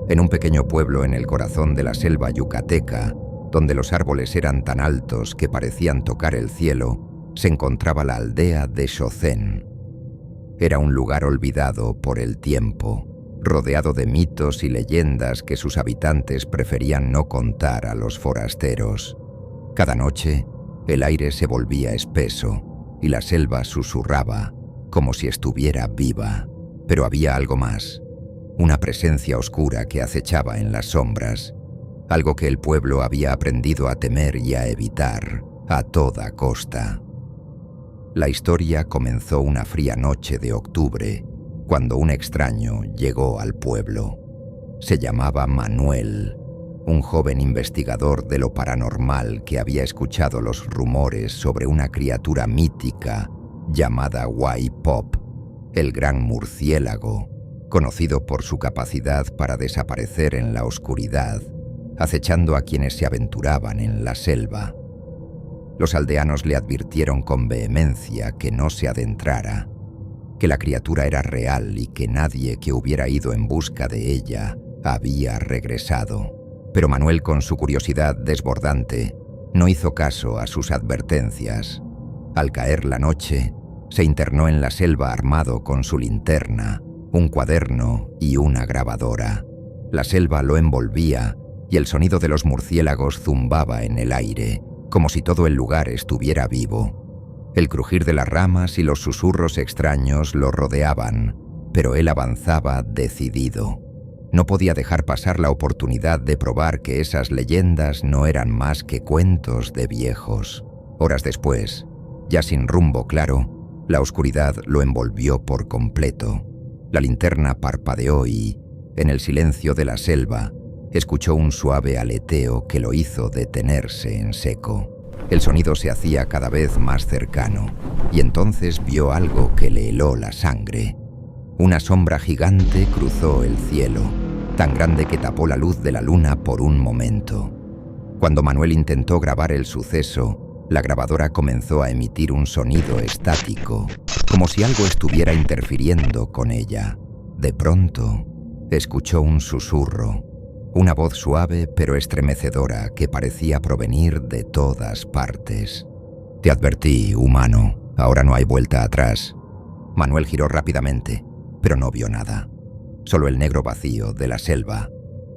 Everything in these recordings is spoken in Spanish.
En un pequeño pueblo en el corazón de la selva yucateca, donde los árboles eran tan altos que parecían tocar el cielo, se encontraba la aldea de Chocén. Era un lugar olvidado por el tiempo, rodeado de mitos y leyendas que sus habitantes preferían no contar a los forasteros. Cada noche, el aire se volvía espeso y la selva susurraba, como si estuviera viva. Pero había algo más, una presencia oscura que acechaba en las sombras, algo que el pueblo había aprendido a temer y a evitar a toda costa. La historia comenzó una fría noche de octubre, cuando un extraño llegó al pueblo. Se llamaba Manuel, un joven investigador de lo paranormal que había escuchado los rumores sobre una criatura mítica llamada Wai-Pop, el gran murciélago, conocido por su capacidad para desaparecer en la oscuridad, acechando a quienes se aventuraban en la selva. Los aldeanos le advirtieron con vehemencia que no se adentrara, que la criatura era real y que nadie que hubiera ido en busca de ella había regresado. Pero Manuel, con su curiosidad desbordante, no hizo caso a sus advertencias. Al caer la noche, se internó en la selva armado con su linterna, un cuaderno y una grabadora. La selva lo envolvía y el sonido de los murciélagos zumbaba en el aire, como si todo el lugar estuviera vivo. El crujir de las ramas y los susurros extraños lo rodeaban, pero él avanzaba decidido. No podía dejar pasar la oportunidad de probar que esas leyendas no eran más que cuentos de viejos. Horas después, ya sin rumbo claro, la oscuridad lo envolvió por completo. La linterna parpadeó y, en el silencio de la selva, escuchó un suave aleteo que lo hizo detenerse en seco. El sonido se hacía cada vez más cercano, y entonces vio algo que le heló la sangre. Una sombra gigante cruzó el cielo, tan grande que tapó la luz de la luna por un momento. Cuando Manuel intentó grabar el suceso, la grabadora comenzó a emitir un sonido estático, como si algo estuviera interfiriendo con ella. De pronto, escuchó un susurro, una voz suave pero estremecedora que parecía provenir de todas partes. «Te advertí, humano, ahora no hay vuelta atrás». Manuel giró rápidamente, pero no vio nada, solo el negro vacío de la selva.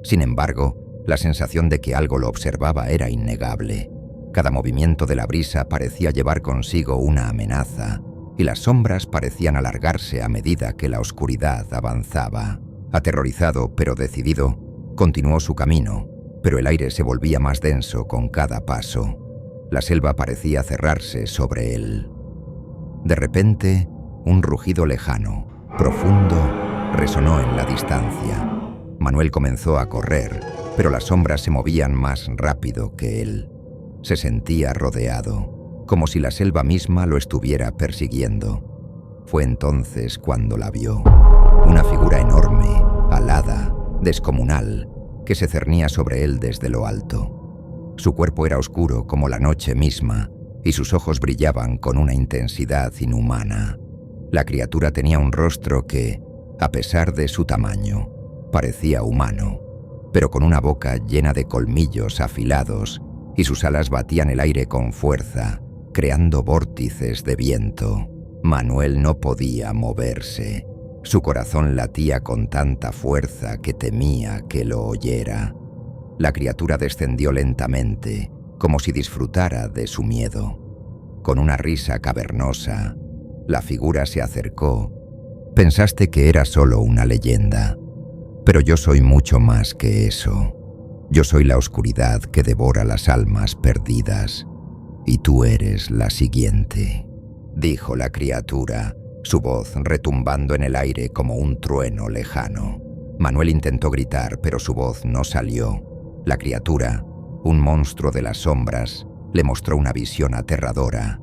Sin embargo, la sensación de que algo lo observaba era innegable. Cada movimiento de la brisa parecía llevar consigo una amenaza, y las sombras parecían alargarse a medida que la oscuridad avanzaba. Aterrorizado pero decidido, continuó su camino, pero el aire se volvía más denso con cada paso. La selva parecía cerrarse sobre él. De repente, un rugido lejano, profundo, resonó en la distancia. Manuel comenzó a correr, pero las sombras se movían más rápido que él. Se sentía rodeado, como si la selva misma lo estuviera persiguiendo. Fue entonces cuando la vio. Una figura enorme, alada, descomunal, que se cernía sobre él desde lo alto. Su cuerpo era oscuro como la noche misma, y sus ojos brillaban con una intensidad inhumana. La criatura tenía un rostro que, a pesar de su tamaño, parecía humano, pero con una boca llena de colmillos afilados, y sus alas batían el aire con fuerza, creando vórtices de viento. Manuel no podía moverse. Su corazón latía con tanta fuerza que temía que lo oyera. La criatura descendió lentamente, como si disfrutara de su miedo. Con una risa cavernosa, la figura se acercó. «Pensaste que era solo una leyenda, pero yo soy mucho más que eso. Yo soy la oscuridad que devora las almas perdidas, y tú eres la siguiente», dijo la criatura, su voz retumbando en el aire como un trueno lejano. Manuel intentó gritar, pero su voz no salió. La criatura, un monstruo de las sombras, le mostró una visión aterradora.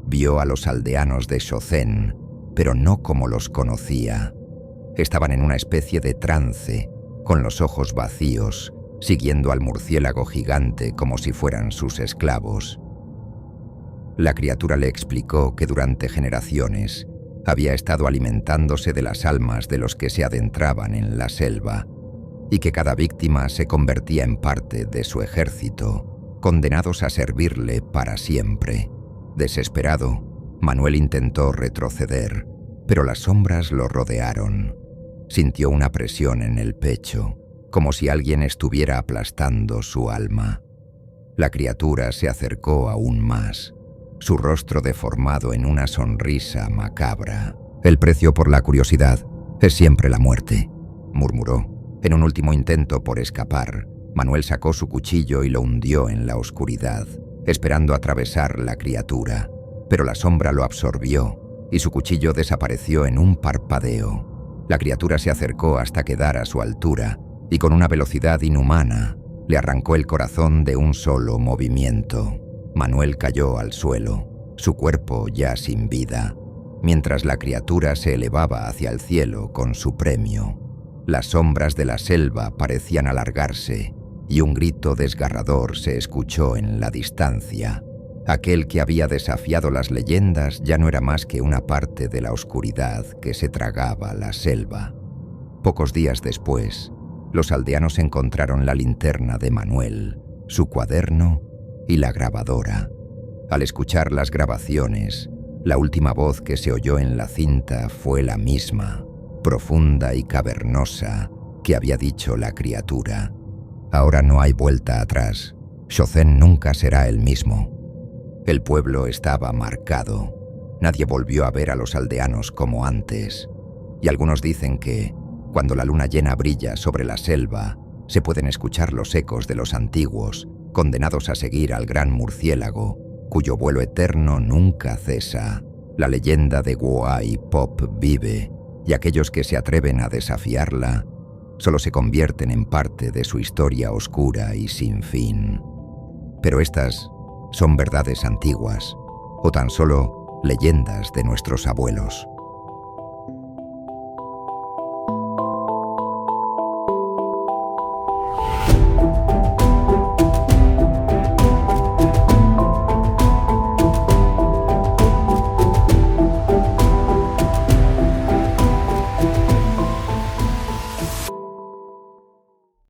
Vio a los aldeanos de Chocén, pero no como los conocía. Estaban en una especie de trance, con los ojos vacíos, siguiendo al murciélago gigante como si fueran sus esclavos. La criatura le explicó que durante generaciones había estado alimentándose de las almas de los que se adentraban en la selva. y que cada víctima se convertía en parte de su ejército, condenados a servirle para siempre. Desesperado, Manuel intentó retroceder, pero las sombras lo rodearon. Sintió una presión en el pecho, como si alguien estuviera aplastando su alma. La criatura se acercó aún más, su rostro deformado en una sonrisa macabra. «El precio por la curiosidad es siempre la muerte», murmuró. En un último intento por escapar, Manuel sacó su cuchillo y lo hundió en la oscuridad, esperando atravesar la criatura. Pero la sombra lo absorbió y su cuchillo desapareció en un parpadeo. La criatura se acercó hasta quedar a su altura y con una velocidad inhumana le arrancó el corazón de un solo movimiento. Manuel cayó al suelo, su cuerpo ya sin vida, mientras la criatura se elevaba hacia el cielo con su premio. Las sombras de la selva parecían alargarse y un grito desgarrador se escuchó en la distancia. Aquel que había desafiado las leyendas ya no era más que una parte de la oscuridad que se tragaba la selva. Pocos días después, los aldeanos encontraron la linterna de Manuel, su cuaderno y la grabadora. Al escuchar las grabaciones, la última voz que se oyó en la cinta fue la misma, profunda y cavernosa, que había dicho la criatura. «Ahora no hay vuelta atrás. Shozen nunca será el mismo». El pueblo estaba marcado. Nadie volvió a ver a los aldeanos como antes. Y algunos dicen que, cuando la luna llena brilla sobre la selva, se pueden escuchar los ecos de los antiguos, condenados a seguir al gran murciélago, cuyo vuelo eterno nunca cesa. La leyenda de Wuai Pop vive, y aquellos que se atreven a desafiarla solo se convierten en parte de su historia oscura y sin fin. Pero estas son verdades antiguas, o tan solo leyendas de nuestros abuelos.